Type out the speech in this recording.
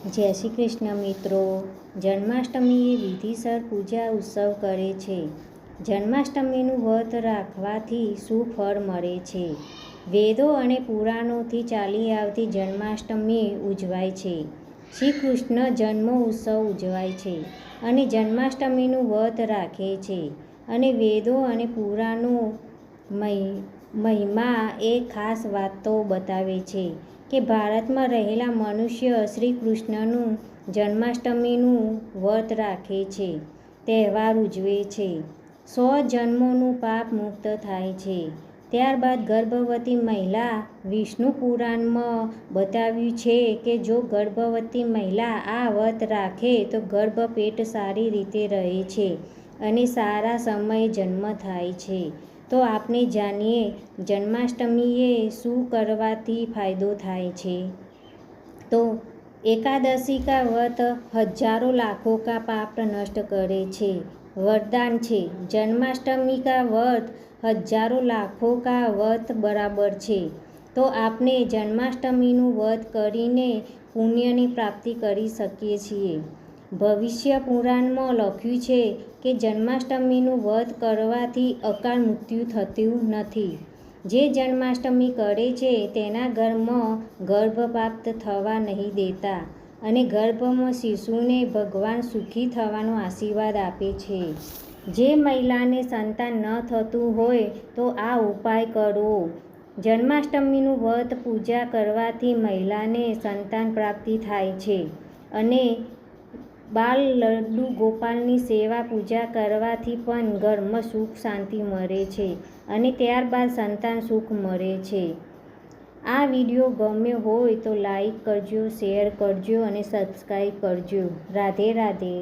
જય શ્રી કૃષ્ણ મિત્રો। જન્માષ્ટમીએ વિધિસર પૂજા ઉત્સવ કરે છે। જન્માષ્ટમીનું વ્રત રાખવાથી શું ફળ મળે છે? વેદો અને પુરાણોથી ચાલી આવતી જન્માષ્ટમી ઉજવાય છે। શ્રી કૃષ્ણ જન્મ ઉત્સવ ઉજવાય છે અને જન્માષ્ટમીનું વ્રત રાખે છે અને વેદો અને પુરાણો મહિમા એ ખાસ વાતો બતાવે છે કે ભારતમાં રહેલા મનુષ્ય શ્રી કૃષ્ણનું જન્માષ્ટમીનું વ્રત રાખે છે, તહેવાર ઉજવે છે। 100 જન્મોનું પાપ મુક્ત થાય છે। ત્યારબાદ ગર્ભવતી મહિલા વિષ્ણુ પુરાણમાં બતાવ્યું છે કે જો ગર્ભવતી મહિલા આ વ્રત રાખે તો ગર્ભપેટ સારી રીતે રહે છે અને સારા સમયે જન્મ થાય છે। તો આપણે જાણીએ જન્માષ્ટમીએ શું કરવાથી ફાયદો થાય છે। तो एकादशी का व्रत हजारों लाखों का पाप नष्ट करे छे। वरदान छे जन्माष्टमी का व्रत हजारों लाखों का व्रत बराबर छे। तो आपने जन्माष्टमीનું વ્રત કરીને પુણ્યની પ્રાપ્તિ કરી શકીએ છીએ। ભવિષ્ય પુરાણમાં લખ્યું છે કે જન્માષ્ટમીનું વ્રત કરવાથી અકાળ મૃત્યુ થતું નથી। જે જન્માષ્ટમી કરે છે તેના ઘરમાં ગર્ભ પ્રાપ્ત થવા નહીં દેતા અને ગર્ભમાં શિશુને ભગવાન સુખી થવાનો આશીર્વાદ આપે છે। જે મહિલાને સંતાન ન થતું હોય તો આ ઉપાય કરો। જન્માષ્ટમીનું વ્રત પૂજા કરવાથી મહિલાને સંતાન પ્રાપ્તિ થાય છે અને બાલ લડ્ડુ ગોપાલની સેવા પૂજા કરવાથી પણ ઘરમાં સુખ શાંતિ મળે છે અને ત્યારબાદ સંતાન સુખ મળે છે। આ વિડીયો ગમ્યો હોય તો લાઈક કરજો, શેર કરજો અને સબસ્ક્રાઈબ કરજો। રાધે રાધે।